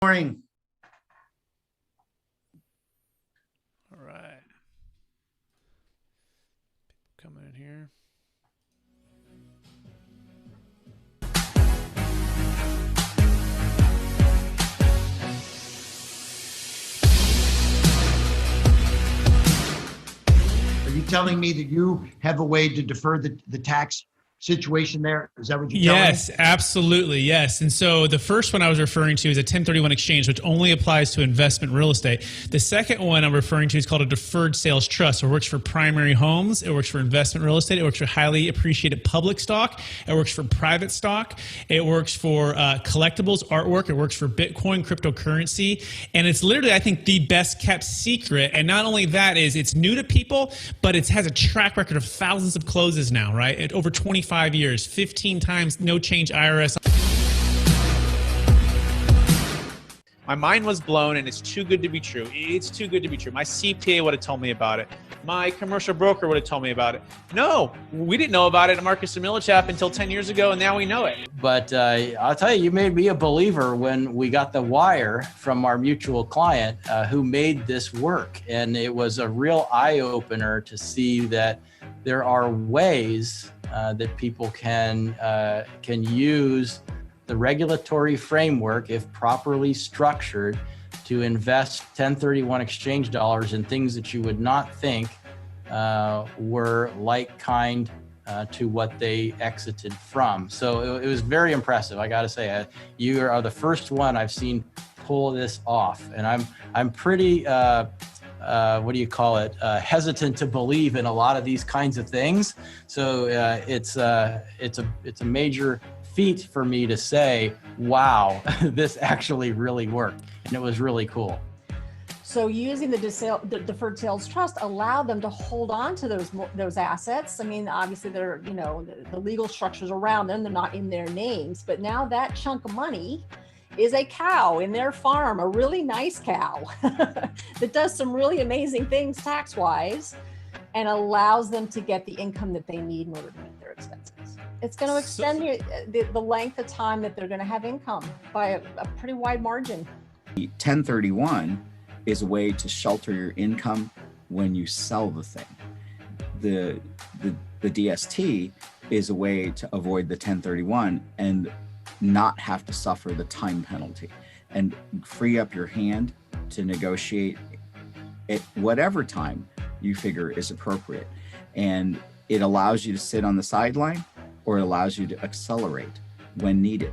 Morning. All right. Coming in here. Are you telling me that you have a way to defer the tax situation there? Is that what you're telling me? Yes, absolutely. Yes. And so the first one I was referring to is a 1031 exchange, which only applies to investment real estate. The second one I'm referring to is called a Deferred Sales Trust. It works for primary homes. It works for investment real estate. It works for highly appreciated public stock. It works for private stock. It works for collectibles, artwork. It works for Bitcoin, cryptocurrency. And it's literally, I think, the best kept secret. And not only that is it's new to people, but it has a track record of thousands of closes now, right? At over 25 years, 15 times no change IRS. My mind was blown, and it's too good to be true. It's too good to be true. My CPA would have told me about it. My commercial broker would have told me about it. No, we didn't know about it at Marcus & Millichap until 10 years ago, and now we know it. But I'll tell you, you made me a believer when we got the wire from our mutual client who made this work. And it was a real eye-opener to see that there are ways that people can use the regulatory framework, if properly structured, to invest 1031 exchange dollars in things that you would not think were like kind to what they exited from. So it was very impressive. I got to say, you are the first one I've seen pull this off, and I'm pretty what do you call it? Hesitant to believe in a lot of these kinds of things. So it's a major feat for me to say, wow, this actually really worked, and it was really cool. So using the Deferred Sales Trust allowed them to hold on to those assets. I mean, obviously they're, the legal structures around them, they're not in their names, but now that chunk of money is a cow in their farm, a really nice cow that does some really amazing things tax-wise and allows them to get the income that they need in order to meet their expenses. It's going to extend the length of time that they're going to have income by a pretty wide margin. 1031 is a way to shelter your income when you sell the thing. The DST is a way to avoid the 1031 and not have to suffer the time penalty and free up your hand to negotiate at whatever time you figure is appropriate. And it allows you to sit on the sideline, or it allows you to accelerate when needed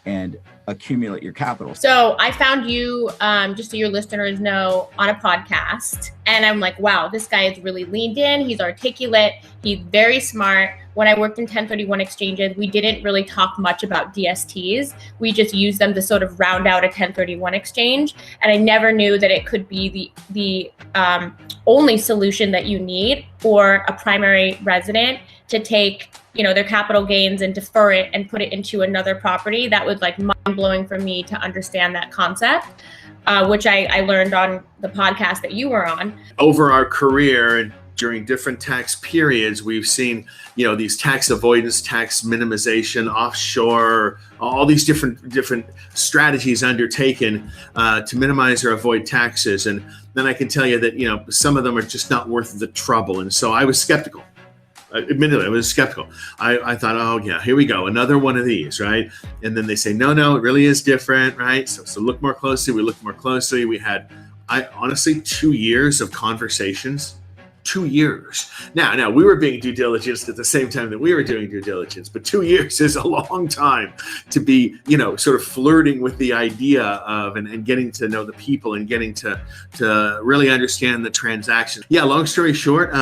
and accumulate your capital. So I found you, just so your listeners know, on a podcast. And I'm like, wow, this guy is really leaned in. He's articulate. He's very smart. When I worked in 1031 exchanges, we didn't really talk much about DSTs. We just used them to sort of round out a 1031 exchange. And I never knew that it could be the only solution that you need for a primary resident to take, their capital gains and defer it and put it into another property. That was like mind blowing for me to understand that concept, which I learned on the podcast that you were on. Over our career and during different tax periods, we've seen, these tax avoidance, tax minimization, offshore, all these different strategies undertaken to minimize or avoid taxes. And then I can tell you that, some of them are just not worth the trouble. And so I was skeptical. Admittedly, I was skeptical. I thought, oh yeah, here we go, another one of these, right? And then they say, no, it really is different, right? So look more closely. We looked more closely. We had, honestly, 2 years of conversations. 2 years. Now we were being due diligence at the same time that we were doing due diligence, but 2 years is a long time to be, sort of flirting with the idea of and getting to know the people and getting to really understand the transaction. Yeah, long story short,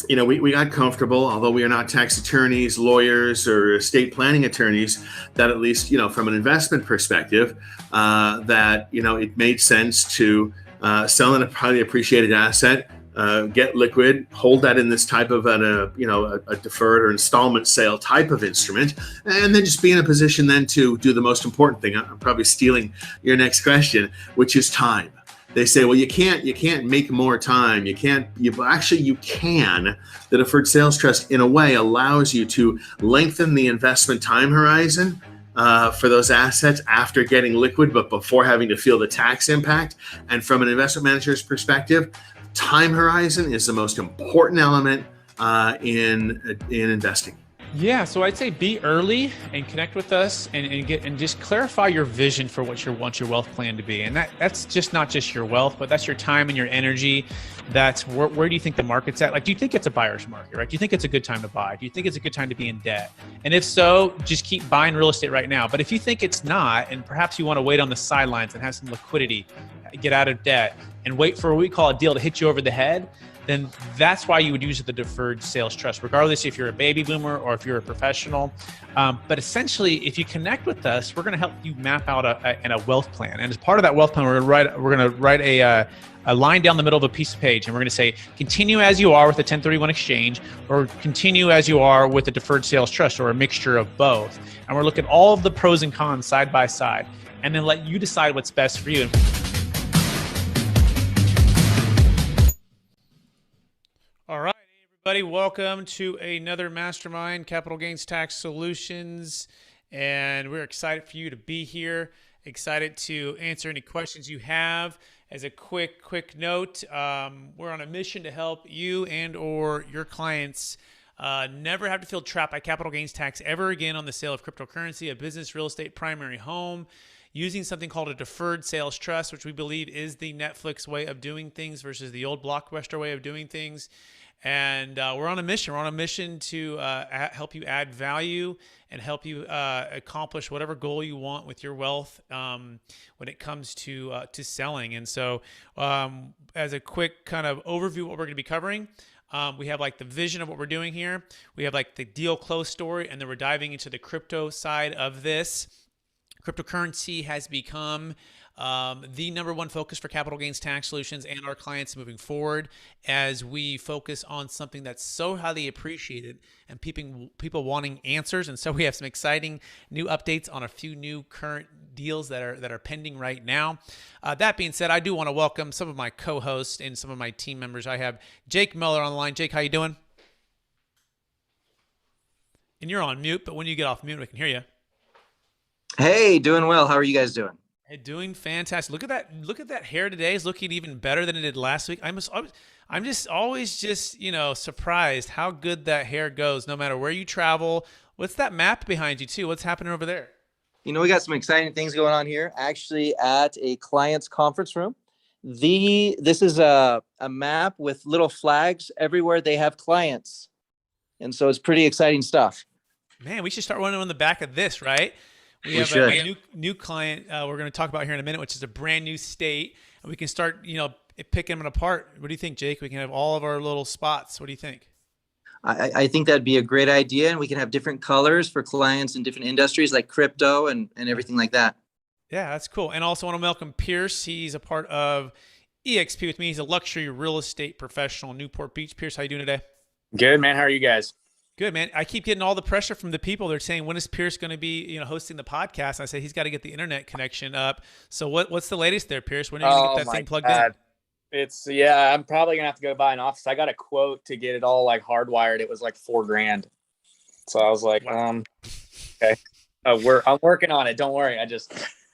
we got comfortable, although we are not tax attorneys, lawyers, or estate planning attorneys, that at least, from an investment perspective, that, it made sense to sell a highly appreciated asset, get liquid, hold that in this type of a deferred or installment sale type of instrument, and then just be in a position then to do the most important thing. I'm probably stealing your next question, which is time. They say, well, you can't make more time. You can. The Deferred Sales Trust, in a way, allows you to lengthen the investment time horizon for those assets after getting liquid, but before having to feel the tax impact. And from an investment manager's perspective, time horizon is the most important element in investing. Yeah, so I'd say be early and connect with us and just clarify your vision for what you want your wealth plan to be. And that's just not just your wealth, but that's your time and your energy. That's where do you think the market's at? Like, do you think it's a buyer's market, right? Do you think it's a good time to buy? Do you think it's a good time to be in debt? And if so, just keep buying real estate right now. But if you think it's not, and perhaps you want to wait on the sidelines and have some liquidity, get out of debt and wait for what we call a deal to hit you over the head, then that's why you would use the Deferred Sales Trust, regardless if you're a baby boomer or if you're a professional. But essentially, if you connect with us, we're going to help you map out a wealth plan. And as part of that wealth plan, we're going to write a line down the middle of a piece of page, and we're going to say, continue as you are with the 1031 exchange, or continue as you are with the Deferred Sales Trust, or a mixture of both. And we're looking at all of the pros and cons side by side, and then let you decide what's best for you. All right, everybody, welcome to another Mastermind Capital Gains Tax Solutions. And we're excited for you to be here, excited to answer any questions you have. As a quick note, we're on a mission to help you and or your clients never have to feel trapped by capital gains tax ever again on the sale of cryptocurrency, a business, real estate, primary home, using something called a Deferred Sales Trust, which we believe is the Netflix way of doing things versus the old Blockbuster way of doing things. And we're on a mission. We're on a mission to help you add value and help you accomplish whatever goal you want with your wealth when it comes to selling. And so as a quick kind of overview of what we're going to be covering, we have like the vision of what we're doing here. We have like the deal close story, and then we're diving into the crypto side of this. Cryptocurrency has become the number one focus for capital gains tax solutions and our clients moving forward, as we focus on something that's so highly appreciated and people wanting answers. And so we have some exciting new updates on a few new current deals that are pending right now. That being said, I do want to welcome some of my co-hosts and some of my team members. I have Jake Miller on the line. Jake, how you doing? And you're on mute, but when you get off mute, we can hear you. Hey, doing well. How are you guys doing? Hey, doing fantastic. Look at that. Look at that hair today. It's looking even better than it did last week. I'm just always just, surprised how good that hair goes no matter where you travel. What's that map behind you too? What's happening over there? We got some exciting things going on here, actually at a client's conference room. This is a map with little flags everywhere they have clients. And so it's pretty exciting stuff. Man, we should start running on the back of this, right? We have a new client we're going to talk about here in a minute, which is a brand new state. And we can start, picking them apart. What do you think, Jake? We can have all of our little spots. What do you think? I think that'd be a great idea. And we can have different colors for clients in different industries like crypto and everything like that. Yeah, that's cool. And also want to welcome Pierce. He's a part of EXP with me. He's a luxury real estate professional in Newport Beach. Pierce, how you doing today? Good, man. How are you guys? Good, man. I keep getting all the pressure from the people. They're saying, when is Pierce going to be, hosting the podcast? I say he's got to get the internet connection up. So what's the latest there, Pierce? When are you going to get that thing plugged in? I'm probably gonna have to go buy an office. I got a quote to get it all like hardwired. It was like $4,000. So I was like, wow. Okay. I'm working on it. Don't worry.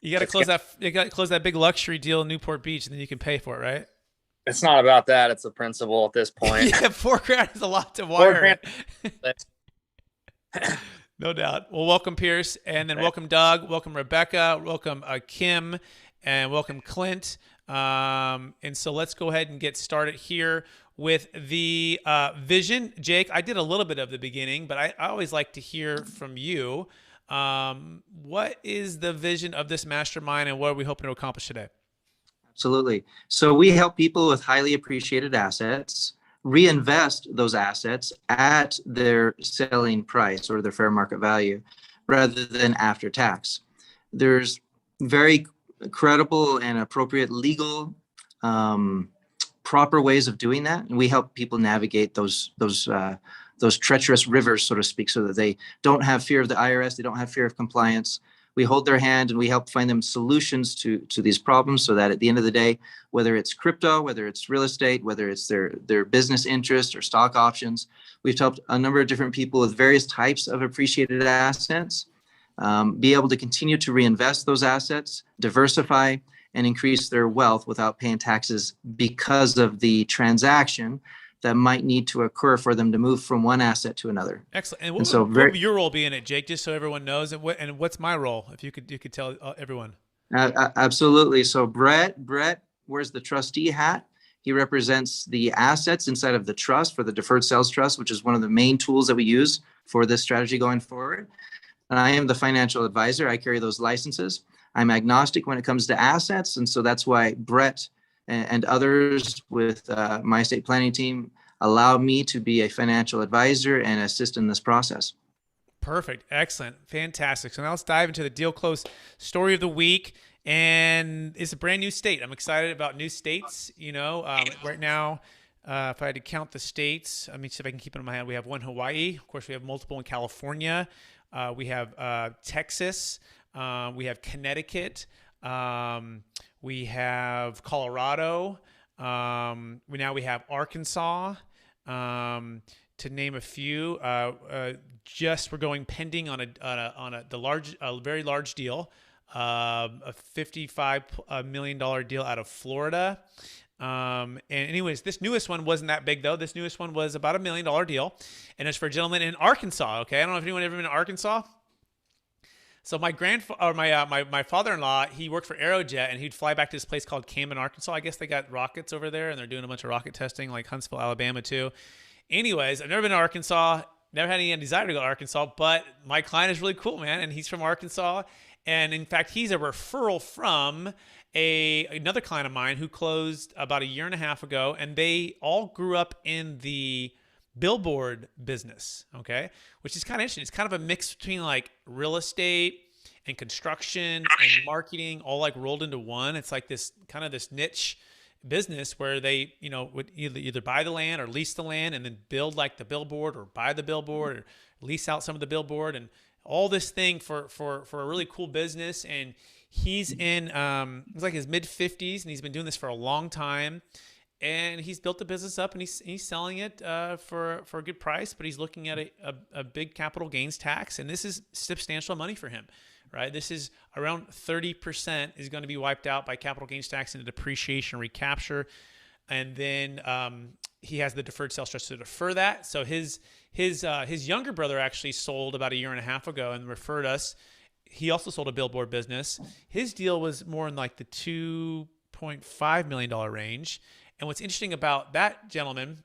You got to close that. You got to close that big luxury deal in Newport Beach, and then you can pay for it, right? It's not about that. It's the principle at this point. Yeah, $4,000 is a lot to wire. No doubt. Well, welcome Pierce, and then welcome Doug, welcome Rebecca, welcome Kim, and welcome Clint. And so let's go ahead and get started here with the vision. Jake, I did a little bit of the beginning, but I always like to hear from you. What is the vision of this mastermind, and what are we hoping to accomplish today? Absolutely. So we help people with highly appreciated assets reinvest those assets at their selling price or their fair market value rather than after tax. There's very credible and appropriate legal proper ways of doing that, and we help people navigate those treacherous rivers, so to speak, so that they don't have fear of the IRS, they don't have fear of compliance. We hold their hand and we help find them solutions to these problems, so that at the end of the day, whether it's crypto, whether it's real estate, whether it's their business interest or stock options, we've helped a number of different people with various types of appreciated assets be able to continue to reinvest those assets, diversify, and increase their wealth without paying taxes because of the transaction that might need to occur for them to move from one asset to another. Excellent. And And what, so would, very- what would your role be in it, Jake? Just so everyone knows, and what's my role? If you could tell everyone. Absolutely. So Brett wears the trustee hat. He represents the assets inside of the trust for the Deferred Sales Trust, which is one of the main tools that we use for this strategy going forward. And I am the financial advisor. I carry those licenses. I'm agnostic when it comes to assets. And so that's why Brett and others with my estate planning team allow me to be a financial advisor and assist in this process. Perfect. Excellent. Fantastic. So now let's dive into the deal close story of the week. And it's a brand new state. I'm excited about new states. Right now, if I had to count the states, let me see if I can keep it in my head. We have one Hawaii. Of course, we have multiple in California. We have Texas. We have Connecticut. We have Colorado. We have Arkansas. To name a few, we're going pending on a very large deal, a $55 million deal out of Florida. And anyways, this newest one wasn't that big though. This newest one was about $1 million deal, and it's for a gentleman in Arkansas. Okay, I don't know if anyone ever been to Arkansas. So my my father-in-law, he worked for Aerojet, and he'd fly back to this place called Camden, Arkansas. I guess they got rockets over there, and they're doing a bunch of rocket testing, like Huntsville, Alabama, too. Anyways, I've never been to Arkansas, never had any desire to go to Arkansas, but my client is really cool, man, and he's from Arkansas. And in fact, he's a referral from another client of mine who closed about 1.5 years ago, and they all grew up in the billboard business, okay? Which is kind of interesting. It's kind of a mix between like real estate and construction and marketing all like rolled into one. It's like this kind of this niche business where they, would either buy the land or lease the land and then build like the billboard, or buy the billboard or lease out some of the billboard, and all this thing for a really cool business. And he's in he's like his mid-50s, and he's been doing this for a long time. And he's built the business up, and he's selling it for a good price, but he's looking at a big capital gains tax, and this is substantial money for him, right? This is around 30% is going to be wiped out by capital gains tax and depreciation recapture, and then he has the deferred sales trust to defer that. So his younger brother actually sold about 1.5 years ago and referred us. He also sold a billboard business. His deal was more in like the $2.5 million range. And what's interesting about that gentleman,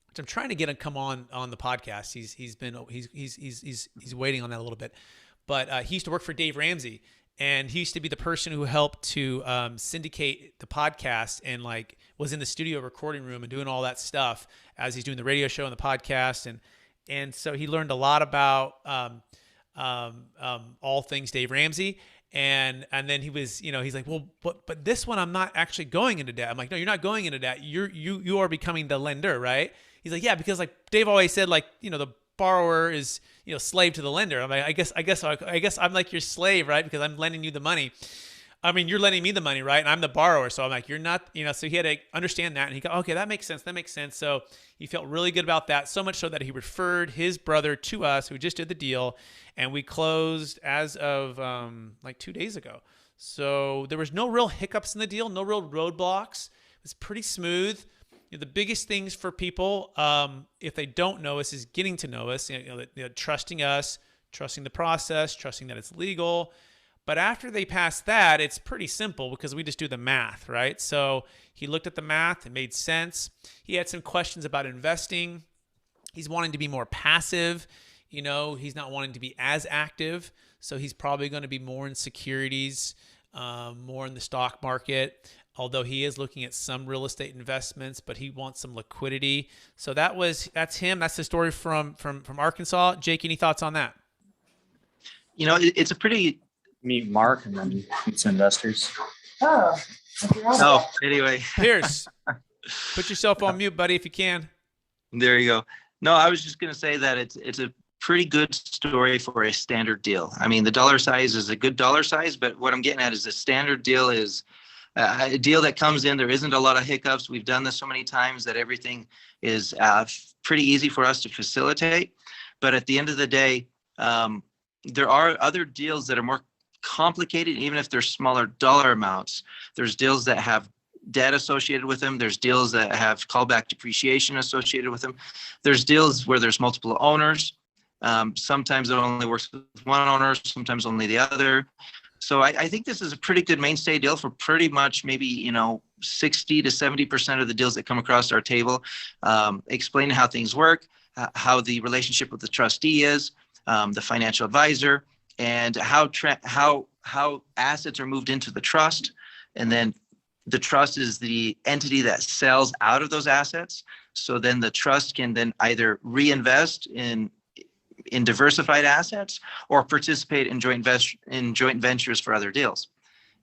which I'm trying to get him come on the podcast. He's waiting on that a little bit, but he used to work for Dave Ramsey, and he used to be the person who helped to syndicate the podcast and like was in the studio recording room and doing all that stuff as he's doing the radio show and the podcast, and so he learned a lot about all things Dave Ramsey. And then he was, he's like, well, but this one I'm not actually going into debt. I'm like, no, you're not going into debt. You are becoming the lender, right? He's like, yeah, because like Dave always said, like, the borrower is, slave to the lender. I'm like, I guess I'm like your slave, right? Because I'm lending you the money. I mean, you're lending me the money, right? And I'm the borrower. So I'm like, you're not, so he had to understand that. And he go, okay, that makes sense. So he felt really good about that. So much so that he referred his brother to us, who just did the deal. And we closed as of like 2 days ago. So there was no real hiccups in the deal, no real roadblocks. It was pretty smooth. The biggest things for people, if they don't know us, is getting to know us, trusting us, trusting the process, trusting that it's legal. But after they pass that, it's pretty simple because we just do the math, right? So he looked at the math. It made sense. He had some questions about investing. He's wanting to be more passive. He's not wanting to be as active. So he's probably going to be more in securities, more in the stock market, although he is looking at some real estate investments, but he wants some liquidity. So that's him. That's the story from Arkansas. Jake, any thoughts on that? It's a pretty... Meet Mark and then meet some investors. Oh, anyway. Pierce, put yourself on mute, buddy, if you can. There you go. No, I was just going to say that it's a pretty good story for a standard deal. I mean, the dollar size is a good dollar size, but what I'm getting at is a standard deal is a deal that comes in. There isn't a lot of hiccups. We've done this so many times that everything is pretty easy for us to facilitate. But at the end of the day, there are other deals that are more complicated, even if they're smaller dollar amounts. There's deals that have debt associated with them. There's deals that have callback depreciation associated with them. There's deals where there's multiple owners. Sometimes it only works with one owner, sometimes only the other. So I think this is a pretty good mainstay deal for pretty much maybe, 60 to 70% of the deals that come across our table. Explain how things work, how the relationship with the trustee is, the financial advisor, and how assets are moved into the trust. And then the trust is the entity that sells out of those assets. So then the trust can then either reinvest in diversified assets or participate in joint ventures for other deals.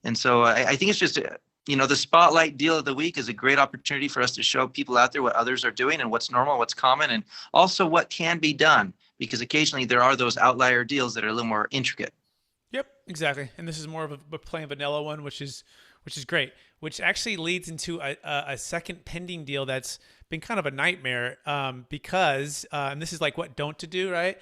And so I think it's just, the spotlight deal of the week is a great opportunity for us to show people out there what others are doing and what's normal, what's common, and also what can be done, because occasionally there are those outlier deals that are a little more intricate. Yep, exactly. And this is more of a plain vanilla one, which is great, which actually leads into a second pending deal that's been kind of a nightmare because, and this is like what don't to do, right?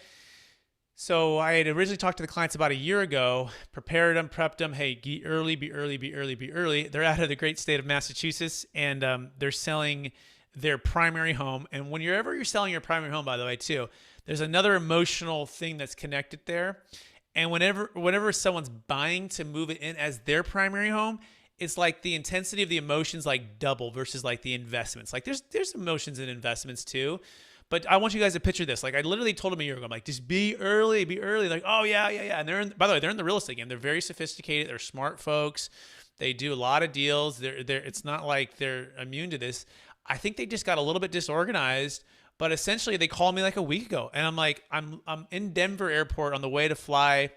So I had originally talked to the clients about a year ago, prepared them, prepped them. Hey, be early, be early, be early, be early. They're out of the great state of Massachusetts, and they're selling their primary home. And whenever you're selling your primary home, by the way, too, there's another emotional thing that's connected there. And whenever someone's buying to move it in as their primary home, it's like the intensity of the emotions like double versus like the investments. Like there's emotions in investments too. But I want you guys to picture this. Like I literally told them a year ago, I'm like, just be early, be early. Like, oh yeah. And by the way, they're in the real estate game. They're very sophisticated. They're smart folks. They do a lot of deals. It's not like they're immune to this. I think they just got a little bit disorganized. But essentially, they called me like a week ago, and I'm like, I'm in Denver airport on the way to fly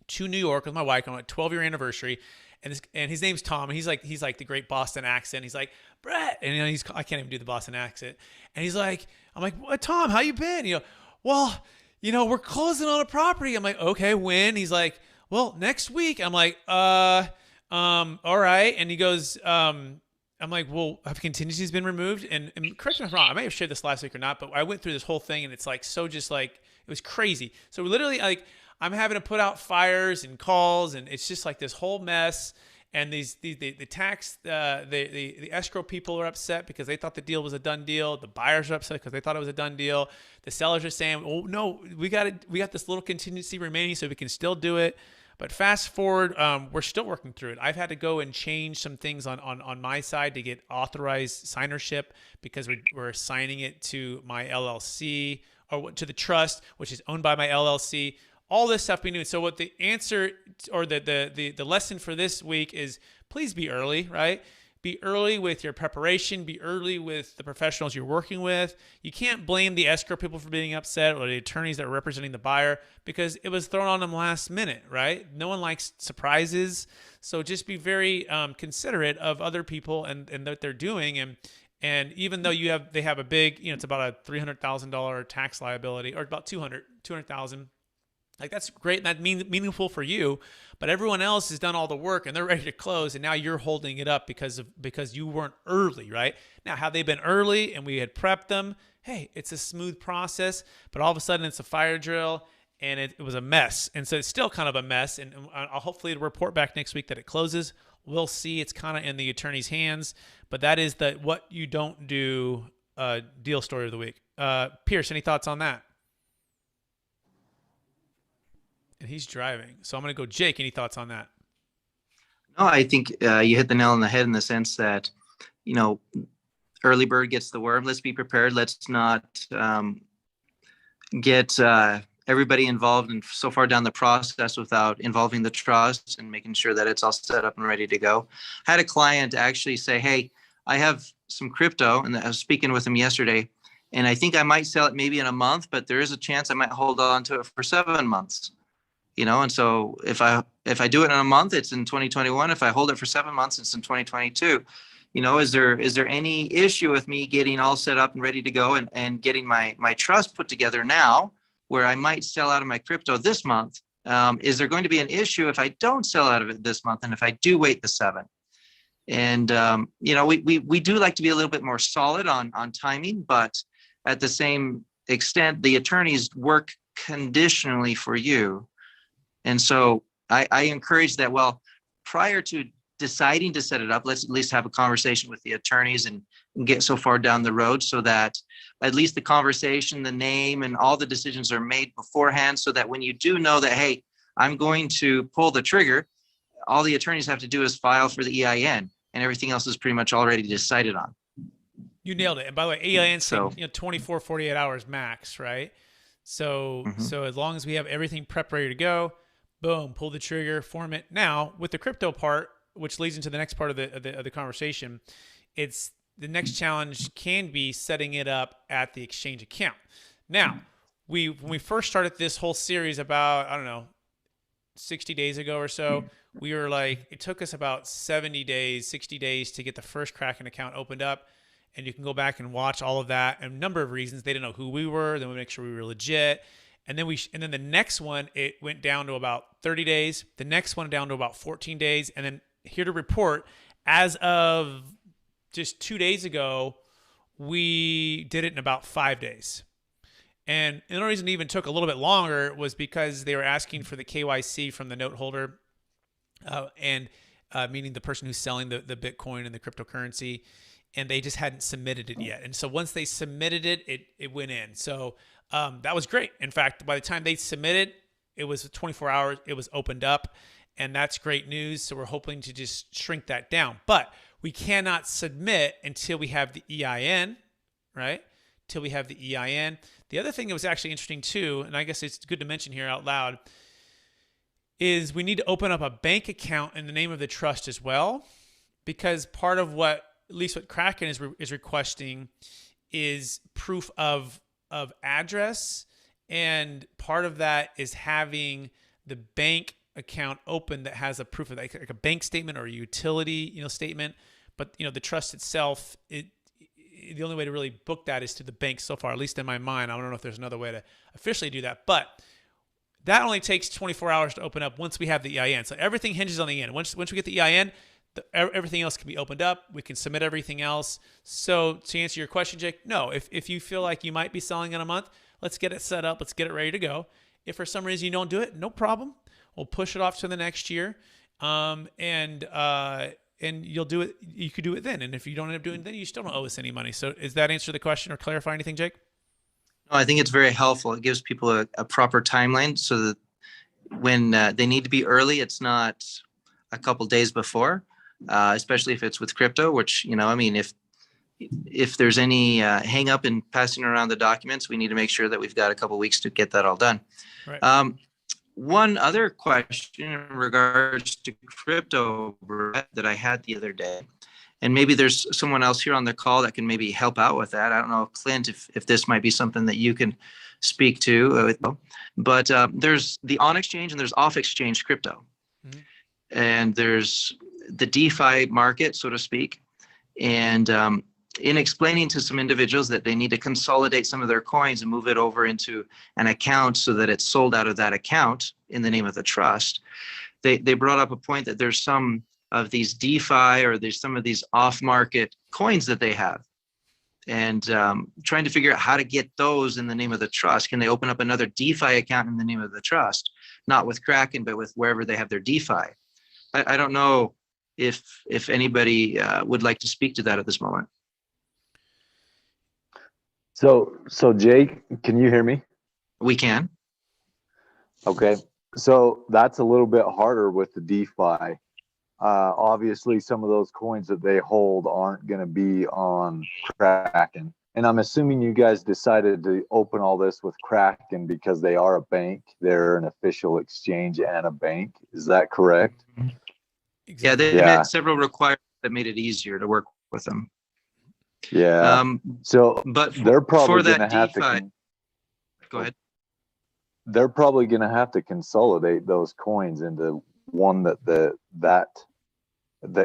to New York with my wife on a 12-year anniversary, and his name's Tom, and he's like the great Boston accent. He's like, Brett, and I can't even do the Boston accent, and he's like, I'm like, what, Tom, how you been? Well, we're closing on a property. I'm like, okay, when? He's like, well, next week. I'm like, all right, and he goes, I'm like, well, have contingencies been removed? And correct me if I'm wrong, I may have shared this last week or not, but I went through this whole thing and it's like, so just like, it was crazy. So literally like, I'm having to put out fires and calls, and it's just like this whole mess. And the escrow people are upset because they thought the deal was a done deal. The buyers are upset because they thought it was a done deal. The sellers are saying, oh no, we got this little contingency remaining so we can still do it. But fast forward, we're still working through it. I've had to go and change some things on my side to get authorized signership because we're assigning it to my LLC or to the trust, which is owned by my LLC. All this stuff being new. So what the answer or the lesson for this week is, please be early, right? Be early with your preparation. Be early with the professionals you're working with. You can't blame the escrow people for being upset or the attorneys that are representing the buyer because it was thrown on them last minute, right? No one likes surprises. So just be very considerate of other people and what they're doing. And even though they have a big, it's about a $300,000 tax liability, or about $200,000. Like that's great and that's meaningful for you, but everyone else has done all the work and they're ready to close, and now you're holding it up because you weren't early, right? Now, had they been early and we had prepped them, hey, it's a smooth process, but all of a sudden it's a fire drill and it was a mess. And so it's still kind of a mess, and I'll hopefully report back next week that it closes. We'll see. It's kind of in the attorney's hands, but that is the what you don't do deal story of the week. Pierce, any thoughts on that? And he's driving. So I'm going to go, Jake, any thoughts on that? No, I think you hit the nail on the head in the sense that, early bird gets the worm. Let's be prepared. Let's not get everybody involved and so far down the process without involving the trust and making sure that it's all set up and ready to go. I had a client actually say, hey, I have some crypto, and I was speaking with him yesterday, and I think I might sell it maybe in a month, but there is a chance I might hold on to it for 7 months. And so if I do it in a month, it's in 2021. If I hold it for 7 months, it's in 2022. Is there any issue with me getting all set up and ready to go and getting my trust put together now, where I might sell out of my crypto this month? Is there going to be an issue if I don't sell out of it this month, and if I do wait the 7? And we do like to be a little bit more solid on timing, but at the same extent, the attorneys work conditionally for you. And so I encourage that, well, prior to deciding to set it up, let's at least have a conversation with the attorneys and get so far down the road so that at least the conversation, the name, and all the decisions are made beforehand, so that when you do know that, hey, I'm going to pull the trigger, all the attorneys have to do is file for the EIN, and everything else is pretty much already decided on. You nailed it. And by the way, EIN, So- 24, 48 hours max, right? So, Mhm. so as long as we have everything prepped, ready to go, boom, pull the trigger, form it. Now, with the crypto part, which leads into the next part of the conversation, it's the next challenge can be setting it up at the exchange account. Now, when we first started this whole series about, I don't know, 60 days ago or so, we were like, it took us about 70 days, 60 days to get the first Kraken account opened up. And you can go back and watch all of that. And a number of reasons. They didn't know who we were. Then we make sure we were legit. And then and then the next one, it went down to about 30 days. The next one down to about 14 days. And then here to report, as of just 2 days ago, we did it in about 5 days. And the only reason it even took a little bit longer was because they were asking for the KYC from the note holder, meaning the person who's selling the Bitcoin and the cryptocurrency, and they just hadn't submitted it yet. And so once they submitted it, it went in. So that was great. In fact, by the time they submitted, it was 24 hours, it was opened up, and that's great news. So we're hoping to just shrink that down. But we cannot submit until we have the EIN, right? Till we have the EIN. The other thing that was actually interesting too, and I guess it's good to mention here out loud, is we need to open up a bank account in the name of the trust as well, because part of what, at least what Kraken is requesting, is proof of address, and part of that is having the bank account open that has a proof of like a bank statement or a utility statement. But the trust itself, the only way to really book that is to the bank so far, at least in my mind. I don't know if there's another way to officially do that, but that only takes 24 hours to open up once we have the EIN. So everything hinges on the EIN. Once we get the EIN, everything else can be opened up. We can submit everything else. So to answer your question, Jake, no, if you feel like you might be selling in a month, let's get it set up. Let's get it ready to go. If for some reason you don't do it, no problem. We'll push it off to the next year. And you'll do it. You could do it then. And if you don't end up doing it then, you still don't owe us any money. So does that answer the question or clarify anything, Jake? No, I think it's very helpful. It gives people a proper timeline so that when they need to be early, it's not a couple days before, especially if it's with crypto, which, if there's any hang up in passing around the documents, we need to make sure that we've got a couple weeks to get that all done. Right. One other question in regards to crypto, Brett, that I had the other day, and maybe there's someone else here on the call that can maybe help out with that. I don't know, Clint, if this might be something that you can speak to, but there's the on exchange and there's off exchange crypto. Mm-hmm. And there's the DeFi market, so to speak. And in explaining to some individuals that they need to consolidate some of their coins and move it over into an account so that it's sold out of that account in the name of the trust, they brought up a point that there's some of these DeFi or there's some of these off-market coins that they have, and trying to figure out how to get those in the name of the trust. Can they open up another DeFi account in the name of the trust, not with Kraken, but with wherever they have their DeFi? I don't know if anybody would like to speak to that at this moment. So Jake, can you hear me? We can. Okay. So that's a little bit harder with the DeFi. Obviously, some of those coins that they hold aren't going to be on Kraken. And I'm assuming you guys decided to open all this with Kraken because they are a bank. They're an official exchange and a bank. Is that correct? Exactly. Yeah, they had several requirements that made it easier to work with them. Yeah. But they're probably going to have to. Go ahead. They're probably going to have to consolidate those coins into one that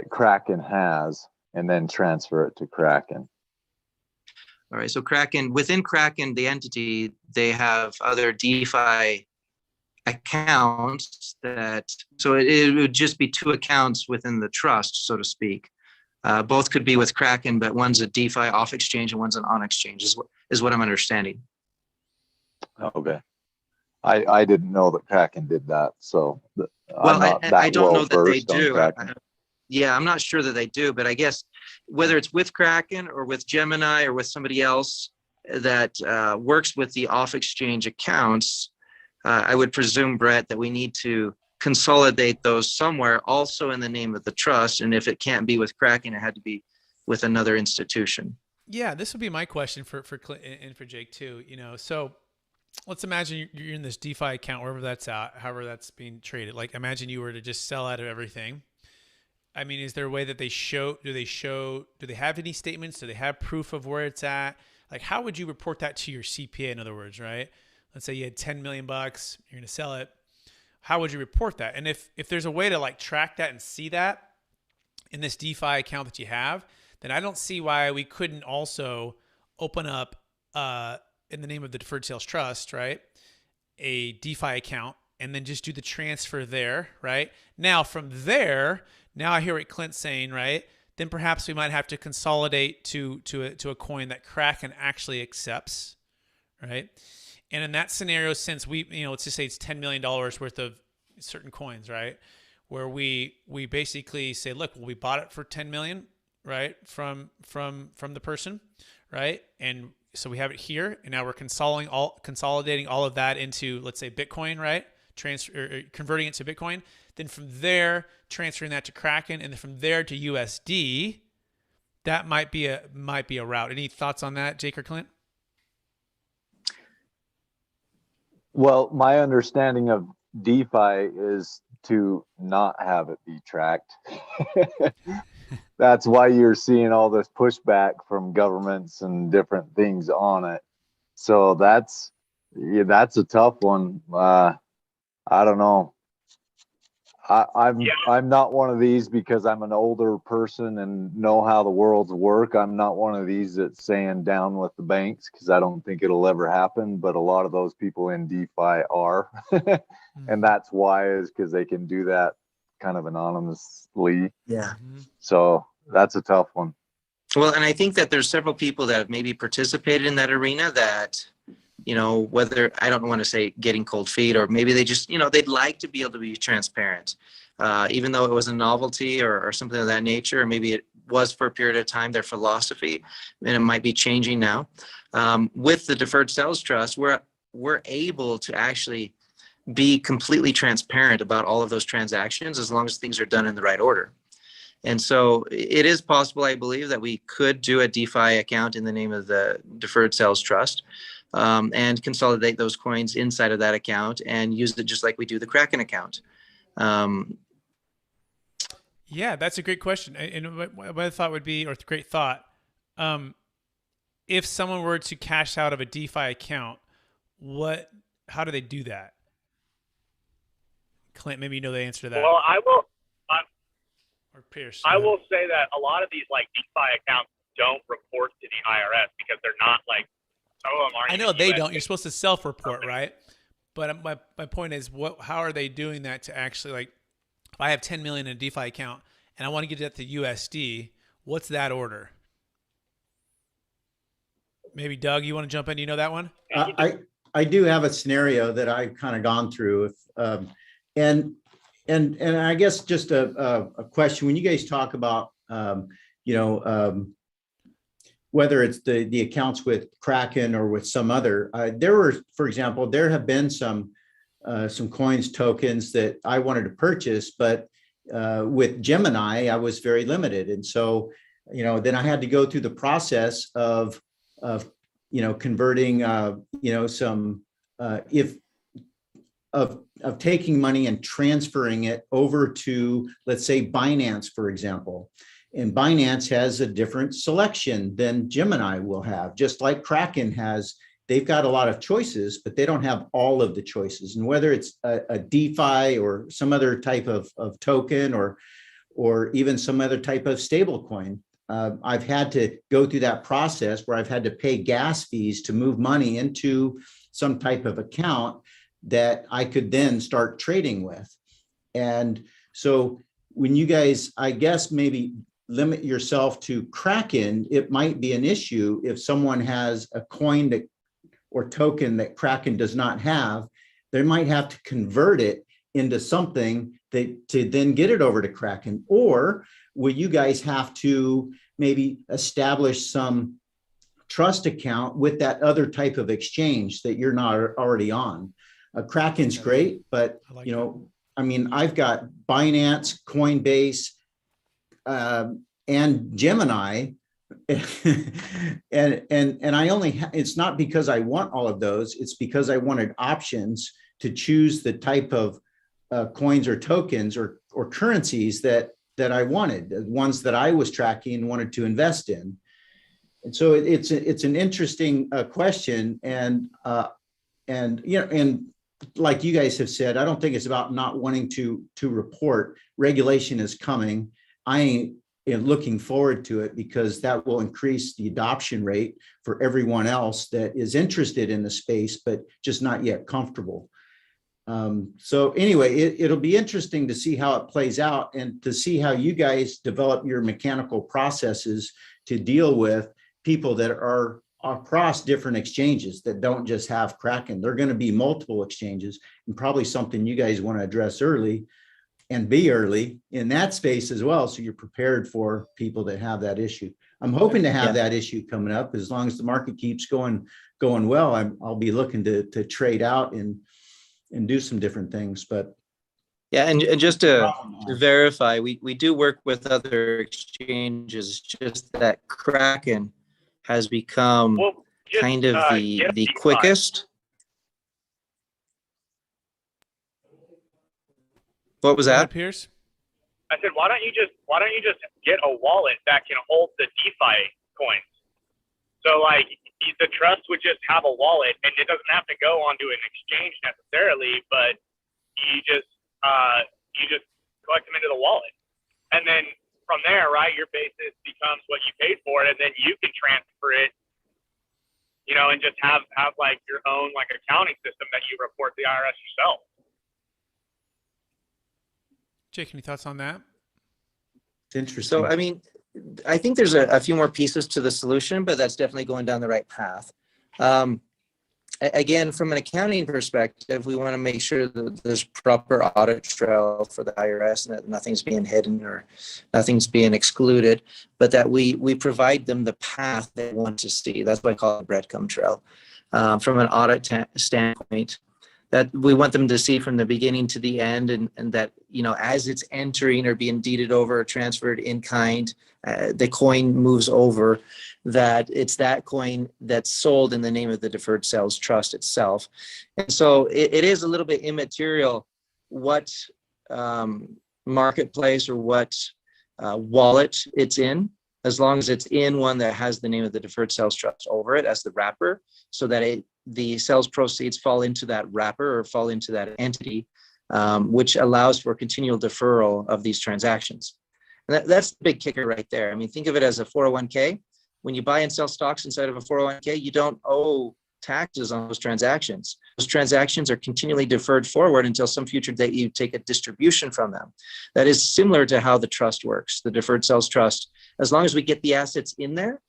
Kraken has, and then transfer it to Kraken. All right. So within Kraken, the entity, they have other DeFi accounts so it would just be two accounts within the trust, so to speak. Both could be with Kraken, but one's a DeFi off exchange and one's an on exchange is what I'm understanding. Okay. I didn't know that Kraken did that, so Well, I'm not that I don't well know that they versed on do. Kraken. Yeah, I'm not sure that they do, but I guess whether it's with Kraken or with Gemini or with somebody else that works with the off-exchange accounts, I would presume, Brett, that we need to consolidate those somewhere also in the name of the trust. And if it can't be with Kraken, it had to be with another institution. Yeah, this would be my question for Clint and for Jake too. So let's imagine you're in this DeFi account, wherever that's at, however that's being traded. Like, imagine you were to just sell out of everything. I mean, is there a way that do they have any statements? Do they have proof of where it's at? Like, how would you report that to your CPA, in other words, right? Let's say you had 10 million bucks, you're going to sell it. How would you report that? And if there's a way to like track that and see that in this DeFi account that you have, then I don't see why we couldn't also open up, in the name of the Deferred Sales Trust, right, a DeFi account, and then just do the transfer there, right? Now, from there, now I hear what Clint's saying, right? Then perhaps we might have to consolidate to a coin that Kraken actually accepts, right? And in that scenario, since let's just say it's $10 million worth of certain coins, right? Where we basically say, look, well, we bought it for 10 million, right? From the person, right? And so we have it here, and now we're consolidating all of that into, let's say, Bitcoin, right? Converting it to Bitcoin. Then from there, transferring that to Kraken, and then from there to USD. That might be a route. Any thoughts on that, Jake or Clint? Well, my understanding of DeFi is to not have it be tracked. That's why you're seeing all this pushback from governments and different things on it. So that's a tough one. I don't know. I'm not one of these because I'm an older person and know how the worlds work. I'm not one of these that's saying down with the banks, because I don't think it'll ever happen. But a lot of those people in DeFi are, and that's why, is because they can do that kind of anonymously. Yeah. So that's a tough one. Well, and I think that there's several people that have maybe participated in that arena that, whether, I don't want to say getting cold feet, or maybe they just, they'd like to be able to be transparent, even though it was a novelty or something of that nature, or maybe it was for a period of time, their philosophy, and it might be changing now. With the Deferred Sales Trust, we're able to actually be completely transparent about all of those transactions, as long as things are done in the right order. And so it is possible, I believe, that we could do a DeFi account in the name of the Deferred Sales Trust, and consolidate those coins inside of that account and use it just like we do the Kraken account. Yeah, that's a great question. And my thought would be, or great thought, if someone were to cash out of a DeFi account, how do they do that? Clint, maybe you know the answer to that. Well, I will. Or Pierce. I will say that a lot of these like DeFi accounts don't report to the IRS because they're not like. I know they don't. You're supposed to self-report, right? But my point is, how are they doing that to actually, like, if I have 10 million in a DeFi account and I want to get that to USD, what's that order? Maybe Doug, you want to jump in? You know that one? I do have a scenario that I've kind of gone through, and I guess just a question. When you guys talk about whether it's the accounts with Kraken or with some other, for example, there have been some coins, tokens that I wanted to purchase, but with Gemini, I was very limited. And so, then I had to go through the process of converting, of taking money and transferring it over to, let's say, Binance, for example. And Binance has a different selection than Gemini will have, just like Kraken has. They've got a lot of choices, but they don't have all of the choices. And whether it's a DeFi or some other type of token or even some other type of stable coin, I've had to go through that process where I've had to pay gas fees to move money into some type of account that I could then start trading with. And so when you guys, I guess, maybe limit yourself to Kraken, it might be an issue if someone has a coin or token that Kraken does not have, They might have to convert it into something that to then get it over to Kraken, or will you guys have to maybe establish some trust account with that other type of exchange that you're not already on? Kraken's great, but like you know, I mean, I've got Binance, Coinbase, and Gemini, and I only it's not because I want all of those. It's because I wanted options to choose the type of coins or tokens or currencies that I wanted, the ones that I was tracking and wanted to invest in. And so it's an interesting question, and you know, and like you guys have said, I don't think it's about not wanting to report. Regulation is coming. I am looking forward to it because that will increase the adoption rate for everyone else that is interested in the space, but just not yet comfortable. So anyway, it'll be interesting to see how it plays out and to see how you guys develop your mechanical processes to deal with people that are across different exchanges that don't just have Kraken. They're going to be multiple exchanges, and probably something you guys want to address early and be early in that space as well, so you're prepared for people that have that issue. I'm hoping to have that issue coming up. As long as the market keeps going well, I'll be looking to trade out and do some different things. But yeah, and just to verify, we do work with other exchanges, just that Kraken has become kind of the quickest. What was that, Pierce? I said, why don't you just get a wallet that can hold the DeFi coins? So like the trust would just have a wallet, and it doesn't have to go onto an exchange necessarily, but you just collect them into the wallet, and then from there, right, your basis becomes what you paid for it, and then you can transfer it, you know, and just have like your own like accounting system that you report to the IRS yourself. Jake, any thoughts on that? It's interesting. So, I mean, I think there's a few more pieces to the solution, but that's definitely going down the right path. Again, from an accounting perspective, we want to make sure that there's proper audit trail for the IRS and that nothing's being hidden or nothing's being excluded, but that we provide them the path they want to see. That's what I call a breadcrumb trail. From an audit standpoint, that we want them to see from the beginning to the end, and that, you know, as it's entering or being deeded over or transferred in kind, the coin moves over, that it's that coin that's sold in the name of the Deferred Sales Trust itself. And so it is a little bit immaterial what marketplace or what wallet it's in, as long as it's in one that has the name of the Deferred Sales Trust over it as the wrapper, so that the sales proceeds fall into that wrapper or fall into that entity, which allows for continual deferral of these transactions. And that's the big kicker right there. I mean, think of it as a 401k. When you buy and sell stocks inside of a 401k, you don't owe taxes on those transactions. Those transactions are continually deferred forward until some future date you take a distribution from them. That is similar to how the trust works, the Deferred Sales Trust. As long as we get the assets in there,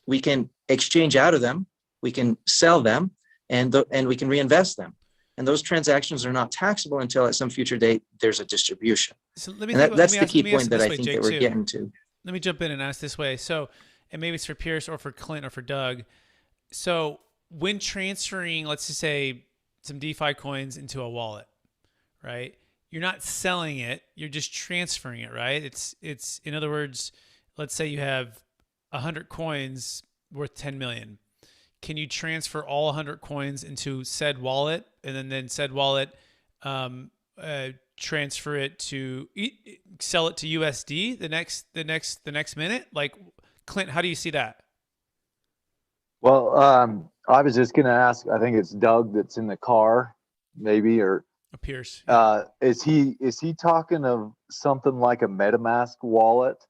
we can exchange out of them, we can sell them, and we can reinvest them. And those transactions are not taxable until at some future date there's a distribution. So that's the key point that I think that we're getting to. Let me jump in and ask this way. So, and maybe it's for Pierce or for Clint or for Doug. So when transferring, let's just say, some DeFi coins into a wallet, right? You're not selling it, you're just transferring it, right? It's in other words, let's say you have 100 coins worth 10 million. Can you transfer all 100 coins into said wallet, and then said wallet transfer it to sell it to USD the next minute? Like, Clint, how do you see that? Well, I was just going to ask, I think it's Doug that's in the car, maybe, or Pierce. Is he talking of something like a MetaMask wallet?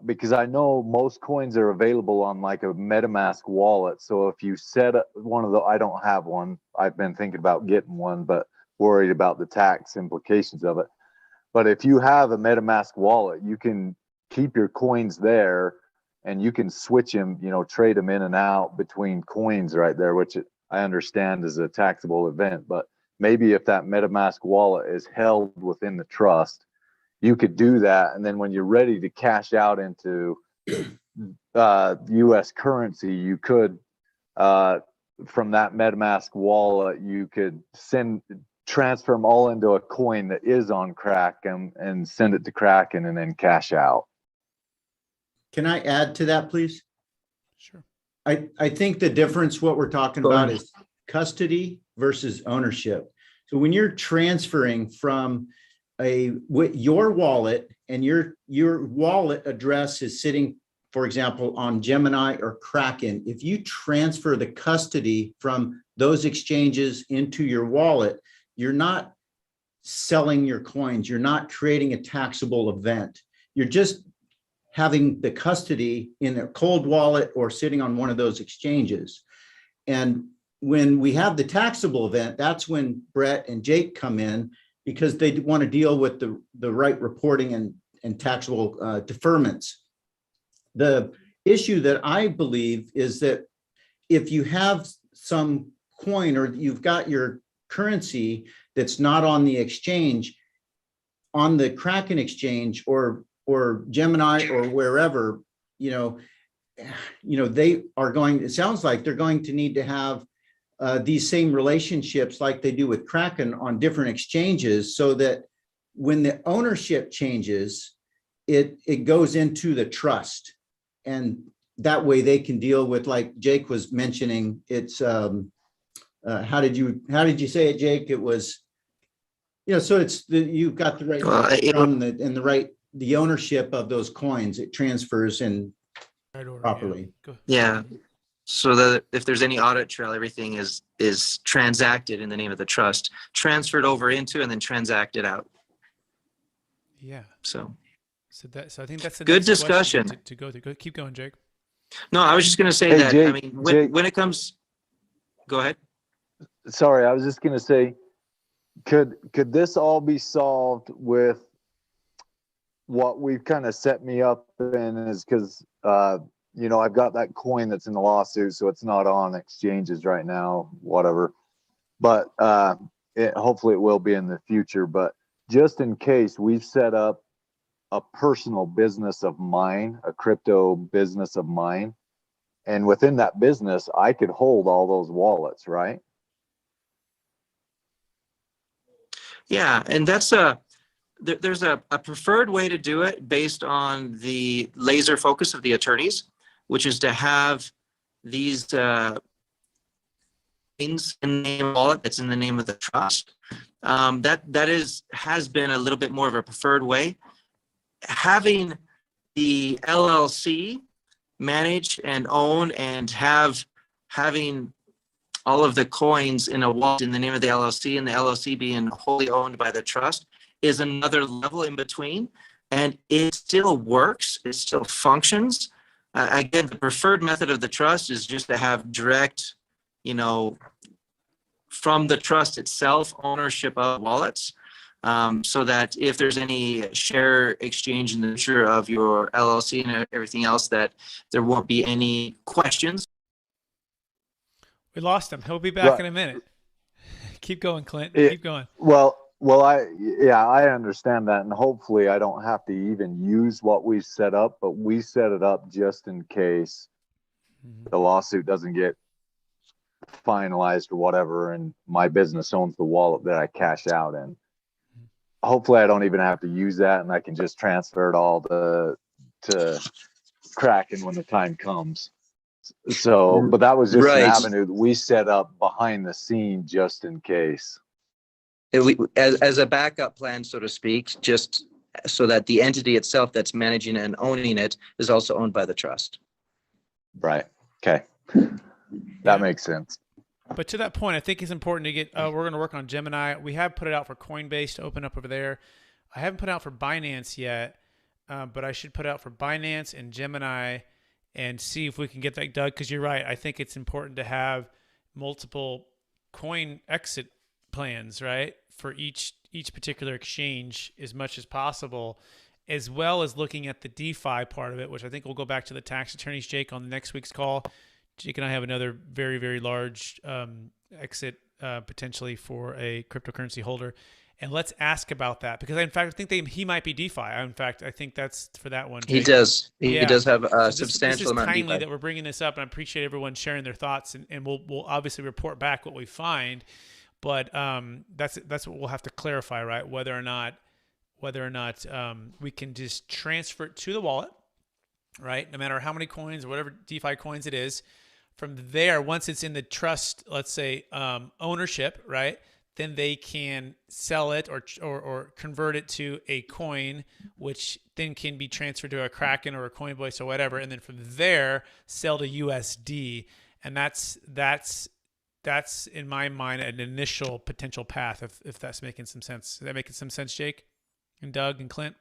Because I know most coins are available on like a MetaMask wallet. So if you set up one of the, I don't have one. I've been thinking about getting one, but worried about the tax implications of it. But if you have a MetaMask wallet, you can keep your coins there, and you can switch them, you know, trade them in and out between coins right there, which I understand is a taxable event. But maybe if that MetaMask wallet is held within the trust, you could do that. And then when you're ready to cash out into US currency, you could, from that MetaMask wallet, you could transfer them all into a coin that is on Kraken and send it to Kraken and then cash out. Can I add to that, please? Sure. I think the difference, what we're talking about is custody versus ownership. So when you're transferring from your wallet, and your wallet address is sitting, for example, on Gemini or Kraken, if you transfer the custody from those exchanges into your wallet, you're not selling your coins. You're not creating a taxable event. You're just having the custody in a cold wallet or sitting on one of those exchanges. And when we have the taxable event, that's when Brett and Jake come in, because they want to deal with the right reporting and taxable deferments. The issue that I believe is that if you have some coin, or you've got your currency that's not on the exchange, on the Kraken exchange or Gemini or wherever, they are going, it sounds like they're going to need to have these same relationships like they do with Kraken on different exchanges, so that when the ownership changes, it goes into the trust. And that way they can deal with, like Jake was mentioning, it's how did you say it, Jake? It was, so it's you've got the right the ownership of those coins, it transfers in properly. Yeah. So that if there's any audit trail, everything is transacted in the name of the trust, transferred over into, and then transacted out. Yeah. So I think that's a good discussion to go through. Keep going, Jake. No, I was just going to say that. Jake, I mean, when it comes, go ahead. Sorry, I was just going to say, could this all be solved with what we've kind of set me up in, is because I've got that coin that's in the lawsuit, so it's not on exchanges right now, whatever. But hopefully it will be in the future. But just in case, we've set up a personal business of mine, a crypto business of mine. And within that business, I could hold all those wallets, right? Yeah, and there's a preferred way to do it based on the laser focus of the attorneys, which is to have these things in the name of wallet that's in the name of the trust. That has been a little bit more of a preferred way. Having the LLC manage and own and having all of the coins in a wallet in the name of the LLC, and the LLC being wholly owned by the trust, is another level in between. And it still works, it still functions. Again, the preferred method of the trust is just to have direct, from the trust itself, ownership of wallets, so that if there's any share exchange in the future of your LLC and everything else, that there won't be any questions. We lost him. He'll be back in a minute. Keep going, Clint. Keep going. Well, I understand that, and hopefully I don't have to even use what we set up, but we set it up just in case the lawsuit doesn't get finalized or whatever, and my business owns the wallet that I cash out in. Hopefully I don't even have to use that, and I can just transfer it all to Kraken when the time comes. So, but that was just an avenue that we set up behind the scene just in case. As a backup plan, so to speak, just so that the entity itself that's managing and owning it is also owned by the trust. Right. Okay. That makes sense. But to that point, I think it's important to get, we're going to work on Gemini. We have put it out for Coinbase to open up over there. I haven't put it out for Binance yet, but I should put it out for Binance and Gemini and see if we can get that done. Because you're right. I think it's important to have multiple coin exit plans, right, for each particular exchange as much as possible, as well as looking at the DeFi part of it, which I think we'll go back to the tax attorneys, Jake, on the next week's call. Jake and I have another very, very large exit potentially for a cryptocurrency holder. And let's ask about that, because in fact, I think he might be DeFi. In fact, I think that's for that one. He Jake. does. He Yeah. does have a So this substantial is amount of timely DeFi. that we're bringing this up, and I appreciate everyone sharing their thoughts, and we'll obviously report back what we find. But that's what we'll have to clarify, right? Whether or not we can just transfer it to the wallet, right? No matter how many coins or whatever DeFi coins it is. From there, once it's in the trust, let's say ownership, right? Then they can sell it or convert it to a coin, which then can be transferred to a Kraken or a Coinbase or whatever, and then from there sell to USD. And that's in my mind an initial potential path, if that's making some sense. Is that making some sense, Jake and Doug and Clint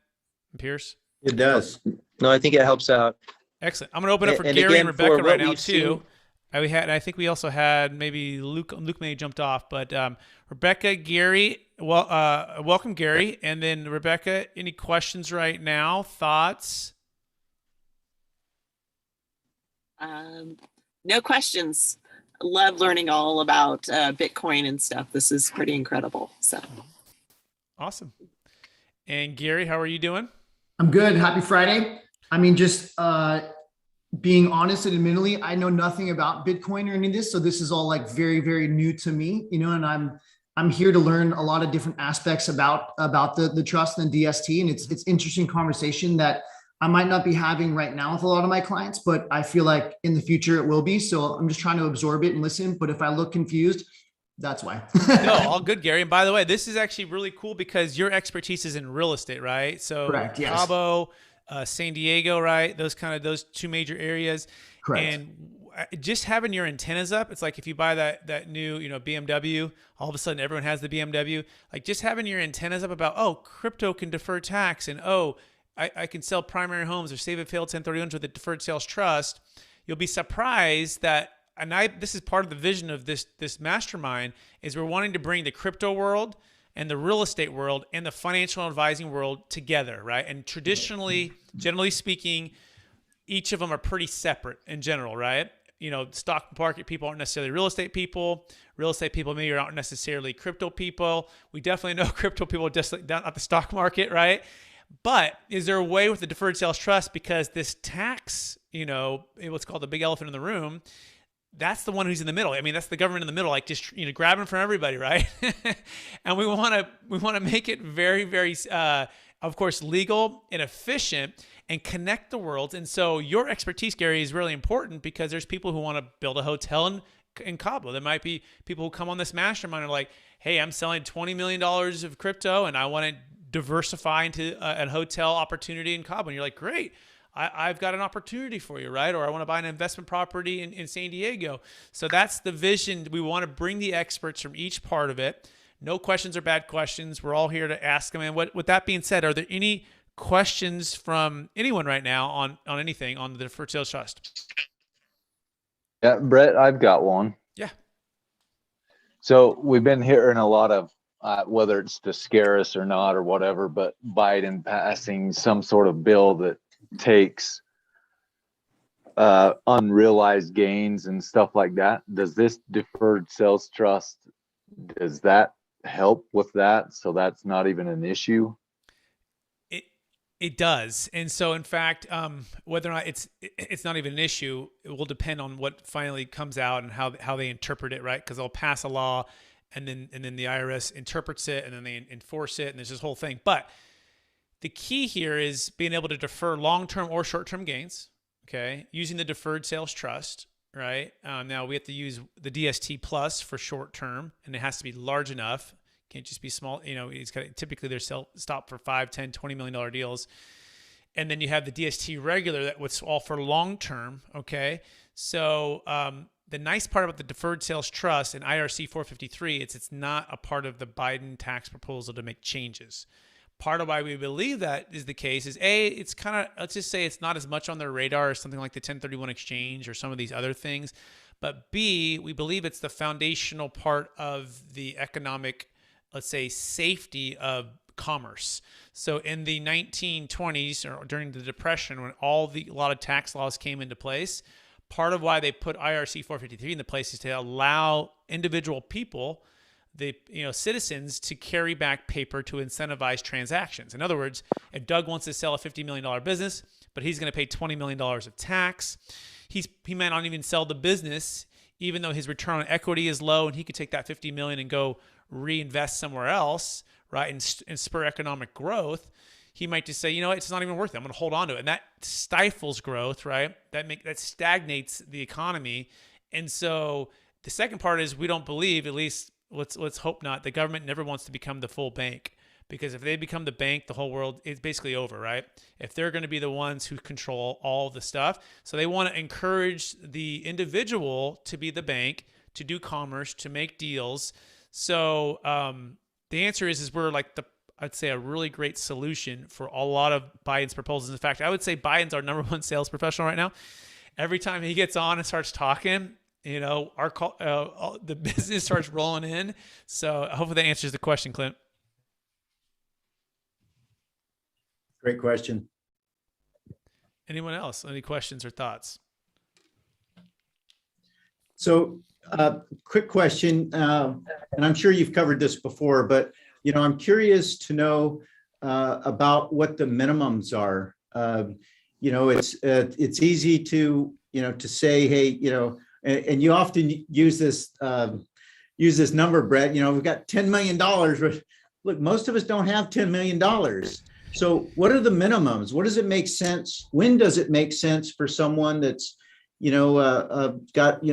and Pierce? It does. No, I think it helps out. Excellent. I'm going to open up for And Gary again, and Rebecca for right what now we've too. seen- I think we also had maybe Luke may have jumped off, but Rebecca, Gary, welcome Gary, and then Rebecca. Any questions right now? Thoughts? No questions. Love learning all about Bitcoin and stuff. This is pretty incredible. So Awesome. And Gary, how are you doing? I'm good. Happy Friday. I mean, just being honest and admittedly, I know nothing about Bitcoin or any of this. So this is all like very, very new to me, and I'm here to learn a lot of different aspects about the trust and DST. And it's interesting conversation that I might not be having right now with a lot of my clients, but I feel like in the future it will be. So I'm just trying to absorb it and listen. But if I look confused, that's why. No, all good, Gary. And by the way, this is actually really cool because your expertise is in real estate, right? So Correct, yes. Cabo, San Diego, right? Those two major areas. Correct. And just having your antennas up, it's like if you buy that new, BMW, all of a sudden everyone has the BMW. Like just having your antennas up about, oh, crypto can defer tax, and oh, I can sell primary homes or save and failed 1031s with a deferred sales trust. You'll be surprised that, and this is part of the vision of this mastermind, is we're wanting to bring the crypto world and the real estate world and the financial advising world together, right? And traditionally, generally speaking, each of them are pretty separate in general, right? Stock market people aren't necessarily real estate people. Real estate people maybe aren't necessarily crypto people. We definitely know crypto people just not the stock market, right? But is there a way with the deferred sales trust, because this tax, what's called the big elephant in the room, that's the one who's in the middle. I mean, that's the government in the middle, like just grabbing from everybody, right? And we want to make it very, very, of course, legal and efficient, and connect the worlds. And so your expertise, Gary, is really important, because there's people who want to build a hotel in Cabo. There might be people who come on this mastermind and are like, hey, I'm selling $20 million of crypto and I want to diversify into a hotel opportunity in Cabo. And you're like, great. I've got an opportunity for you, right? Or I want to buy an investment property in San Diego. So that's the vision. We want to bring the experts from each part of it. No questions are bad questions. We're all here to ask them. And with that being said, are there any questions from anyone right now on anything on the Deferred Sales Trust? Yeah, Brett, I've got one. Yeah. So we've been hearing a lot of, whether it's to scare us or not or whatever, but Biden passing some sort of bill that takes unrealized gains and stuff like that. Does this deferred sales trust, does that help with that? So that's not even an issue? It does. And so in fact, whether or not it's not even an issue, it will depend on what finally comes out and how they interpret it, right? Because they'll pass a law and then the IRS interprets it and then they enforce it, and there's this whole thing. But the key here is being able to defer long-term or short-term gains, okay, using the deferred sales trust, right? Now we have to use the DST plus for short-term, and it has to be large enough. Can't just be small. It's got typically they're stop for $5, $10, $20 million deals. And then you have the DST regular that was all for long-term, okay? So the nice part about the deferred sales trust and IRC 453, it's not a part of the Biden tax proposal to make changes. Part of why we believe that is the case is it's kind of, let's just say it's not as much on their radar as something like the 1031 exchange or some of these other things. But B, we believe it's the foundational part of the economic, let's say, safety of commerce. So in the 1920s or during the Depression, when a lot of tax laws came into place, Part of why they put IRC 453 in the place is to allow individual people, the citizens, to carry back paper to incentivize transactions. In other words, if Doug wants to sell a $50 million business, but he's going to pay $20 million of tax, he might not even sell the business, even though his return on equity is low, and he could take that $50 million and go reinvest somewhere else, right, and spur economic growth. He might just say, you know what, it's not even worth it. I'm going to hold on to it. And that stifles growth, right? That stagnates the economy. And so the second part is, we don't believe, at least let's hope not, the government never wants to become the full bank. Because if they become the bank, the whole world is basically over, right? If they're going to be the ones who control all the stuff. So they want to encourage the individual to be the bank, to do commerce, to make deals. So the answer is we're like I'd say a really great solution for a lot of Biden's proposals. In fact, I would say Biden's our number one sales professional right now. Every time he gets on and starts talking, the business starts rolling in. So hopefully that answers the question, Clint. Great question. Anyone else? Any questions or thoughts? So, quick question, and I'm sure you've covered this before, but I'm curious to know about what the minimums are. It's easy to say, hey, and you often use this number, Brett. We've got $10 million. Look, most of us don't have $10 million. So what are the minimums? What does it make sense? When does it make sense for someone that's, got,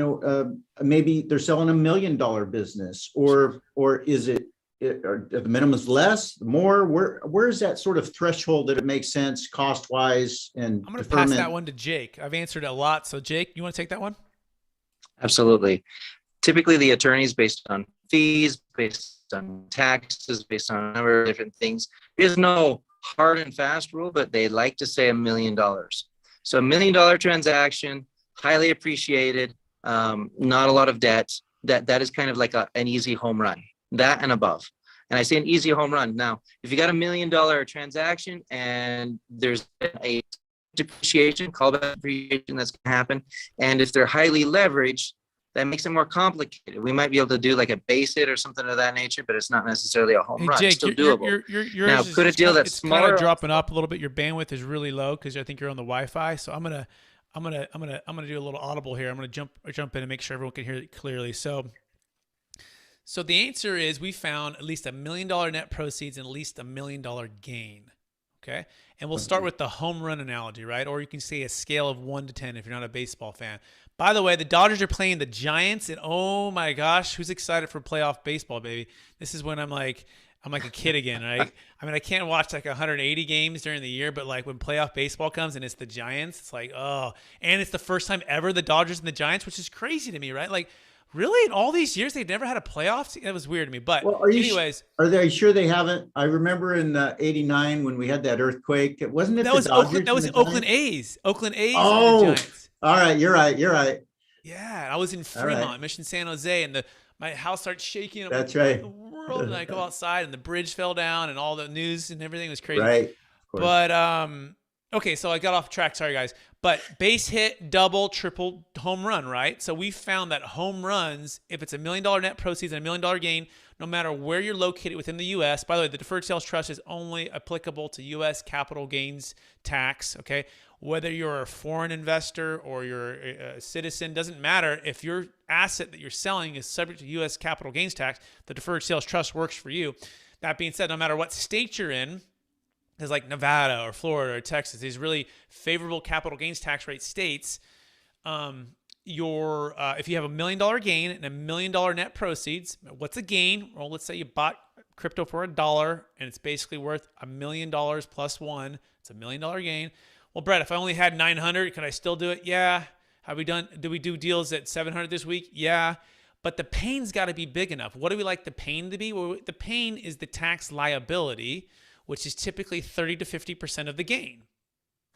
maybe they're selling $1 million business, or is it, are the minimums less, more? Where is that sort of threshold that it makes sense cost wise and I'm going to pass that one to Jake. I've answered it a lot. So Jake, you want to take that one? Absolutely. Typically the attorneys, based on fees, based on taxes, based on a number of different things, there's no hard and fast rule, but they like to say $1 million. So $1 million transaction, highly appreciated, not a lot of debt. That is kind of like an easy home run, that and above. And I say an easy home run. Now, if you got $1 million transaction and there's a depreciation, callback depreciation that's going to happen, and if they're highly leveraged, that makes it more complicated. We might be able to do like a base hit or something of that nature, but it's not necessarily a home run. Jake, it's still doable. Now, could a deal that's smaller, kind of dropping up a little bit. Your bandwidth is really low because I think you're on the Wi-Fi. So I'm gonna do a little audible here. I'm gonna jump in and make sure everyone can hear it clearly. So the answer is we found at least $1 million net proceeds and at least $1 million gain. Okay. And we'll start with the home run analogy, right? Or you can say a scale of 1 to 10 if you're not a baseball fan. By the way, the Dodgers are playing the Giants, and oh my gosh, who's excited for playoff baseball, baby? This is when I'm like a kid again, right? I mean, I can't watch like 180 games during the year, but like when playoff baseball comes and it's the Giants, it's like, oh, and it's the first time ever the Dodgers and the Giants, which is crazy to me, right? Like, really, in all these years, they've never had a playoff? That was weird to me. But anyways. Are they sure they haven't? I remember in '89 when we had that earthquake, wasn't it? That was the Oakland A's. Oakland A's. Oh, and the Giants. All right. You're right. Yeah, I was in Fremont, Mission San Jose, and my house starts shaking. That's right. The world, and I go outside, and the bridge fell down, and all the news and everything was crazy. Right. But okay, so I got off track. Sorry, guys. But base hit, double, triple, home run, right? So we found that home runs, if it's $1 million net proceeds and $1 million gain, no matter where you're located within the U.S. By the way, the Deferred Sales Trust is only applicable to U.S. capital gains tax. Okay. Whether you're a foreign investor or you're a citizen, doesn't matter. If your asset that you're selling is subject to U.S. capital gains tax, the Deferred Sales Trust works for you. That being said, no matter what state you're in, there's like Nevada or Florida or Texas, these really favorable capital gains tax rate states. If you have $1 million gain and $1 million net proceeds, what's a gain? Well, let's say you bought crypto for $1 and it's basically worth $1 million plus one. It's $1 million gain. Well, Brett, if I only had 900, could I still do it? Yeah. Do we do deals at 700 this week? Yeah. But the pain's got to be big enough. What do we like the pain to be? Well, the pain is the tax liability, which is typically 30 to 50% of the gain.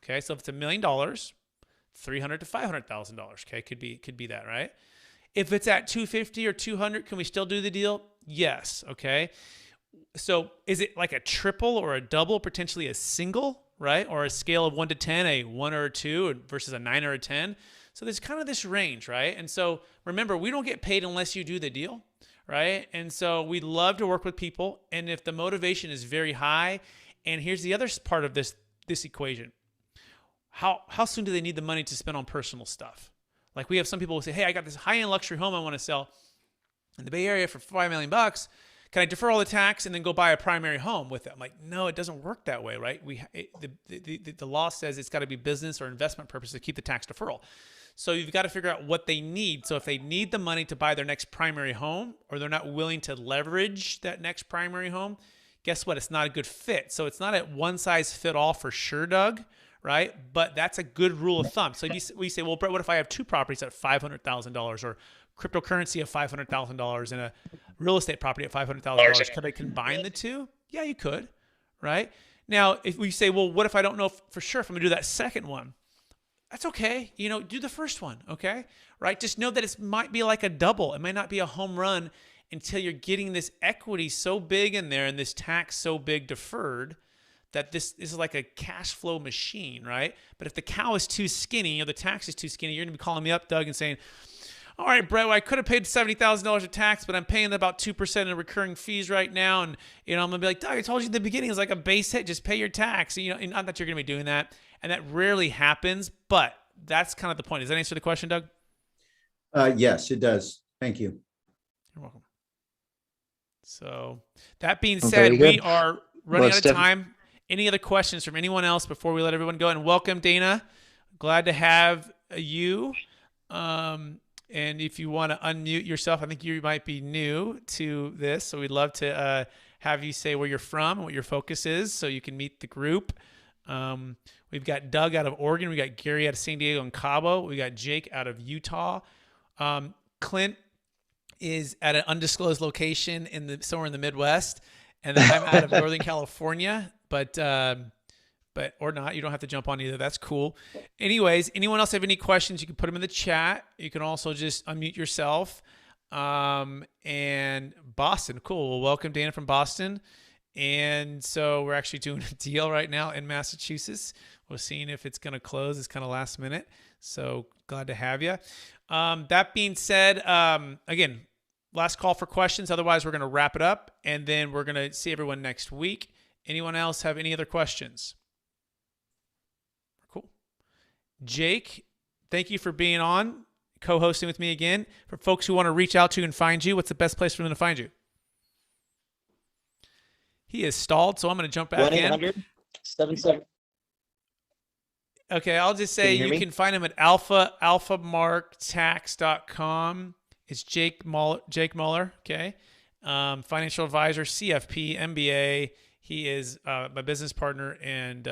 Okay, so if it's $1 million, $300,000 to $500,000. Okay, could be that, right? If it's at 250 or 200, can we still do the deal? Yes. Okay. So is it like a triple or a double, potentially a single? right? Or a scale of 1 to 10, a 1 or a 2 versus a 9 or a 10. So there's kind of this range, right? And so remember, we don't get paid unless you do the deal, right? And so we love to work with people. And if the motivation is very high, and here's the other part of this equation. How soon do they need the money to spend on personal stuff? Like we have some people who say, hey, I got this high-end luxury home I want to sell in the Bay Area for $5 million. Can I defer all the tax and then go buy a primary home with it? I'm like, no, it doesn't work that way, right? The law says it's got to be business or investment purposes to keep the tax deferral. So you've got to figure out what they need. So if they need the money to buy their next primary home, or they're not willing to leverage that next primary home, guess what? It's not a good fit. So it's not a one size fit all for sure, Doug, right? But that's a good rule of thumb. So we say, well, Brett, what if I have two properties at $500,000 or cryptocurrency of $500,000 and a real estate property at $500,000? Could I combine the two? Yeah, you could, right? Now, if we say, well, what if I don't know for sure if I'm gonna do that second one? That's okay. Do the first one, okay? Right? Just know that it might be like a double. It might not be a home run until you're getting this equity so big in there and this tax so big deferred that this is like a cash flow machine, right? But if the cow is too skinny or the tax is too skinny, you're gonna be calling me up, Doug, and saying, all right, Brett, well, I could have paid $70,000 of tax, but I'm paying about 2% in recurring fees right now. And, I'm going to be like, Doug, I told you at the beginning, it's like a base hit. Just pay your tax. And not that you're going to be doing that. And that rarely happens, but that's kind of the point. Does that answer the question, Doug? Yes, it does. Thank you. You're welcome. So that being said, we are running out of time. Any other questions from anyone else before we let everyone go? And welcome, Dana. Glad to have you. And if you want to unmute yourself, I think you might be new to this. So we'd love to have you say where you're from and what your focus is so you can meet the group. We've got Doug out of Oregon. We got Gary out of San Diego and Cabo. We got Jake out of Utah. Clint is at an undisclosed location somewhere in the Midwest. And then I'm out of Northern California, but or not, you don't have to jump on either. That's cool. Anyways, anyone else have any questions? You can put them in the chat. You can also just unmute yourself. And Boston, cool. Well, welcome Dana from Boston. And so we're actually doing a deal right now in Massachusetts. We're seeing if it's going to close. It's kind of last minute. So glad to have you. That being said, again, last call for questions. Otherwise, we're going to wrap it up and then we're going to see everyone next week. Anyone else have any other questions? Cool. Jake, thank you for being on, co-hosting with me again. For folks who want to reach out to you and find you, what's the best place for them to find you? He is stalled, so I'm going to jump back in. 1-800-77. Okay, I'll just say you can find him at alphamarktax.com. It's Jake Muller, okay? Financial advisor, CFP, MBA. He is my business partner and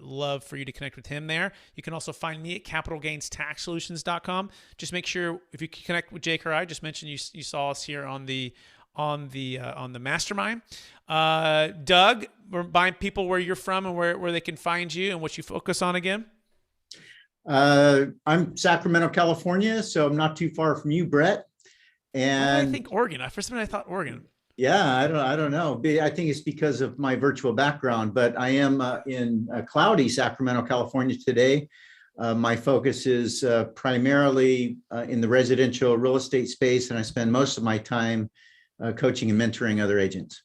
love for you to connect with him there. You can also find me at capitalgainstaxsolutions.com. Just make sure if you can connect with Jake or I, just mention you saw us here on the Mastermind. Doug, remind people where you're from and where they can find you and what you focus on again. I'm Sacramento, California, so I'm not too far from you, Brett. And I think Oregon. For some reason, I thought Oregon. Yeah, I don't know. I think it's because of my virtual background, but I am in cloudy Sacramento, California today. My focus is primarily in the residential real estate space, and I spend most of my time coaching and mentoring other agents.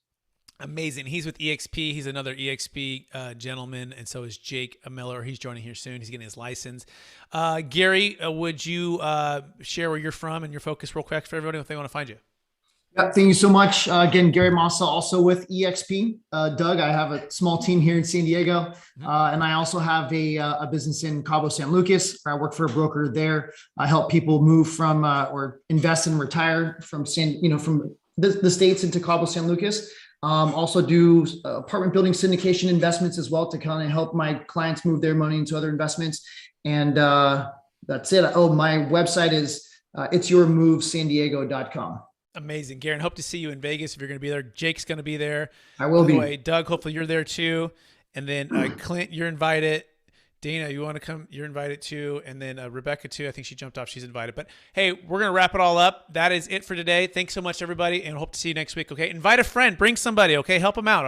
Amazing. He's with EXP. He's another EXP gentleman, and so is Jake Miller. He's joining here soon. He's getting his license. Gary, would you share where you're from and your focus real quick for everybody if they want to find you? Yeah, thank you so much. Again, Gary Massa, also with EXP. Doug, I have a small team here in San Diego, and I also have a business in Cabo San Lucas. I work for a broker there. I help people move from or invest and retire from from the States into Cabo San Lucas. Also do apartment building syndication investments as well to kind of help my clients move their money into other investments. And that's it. Oh, my website is itsyourmovesandiego.com. Amazing, Garen. Hope to see you in Vegas if you're going to be there. Jake's going to be there. I will be. Way, Doug, hopefully you're there too. And then Clint, you're invited. Dana, you want to come? You're invited too. And then Rebecca too. I think she jumped off. She's invited. But hey, we're going to wrap it all up. That is it for today. Thanks so much, everybody, and hope to see you next week. Okay, invite a friend, bring somebody. Okay, help them out.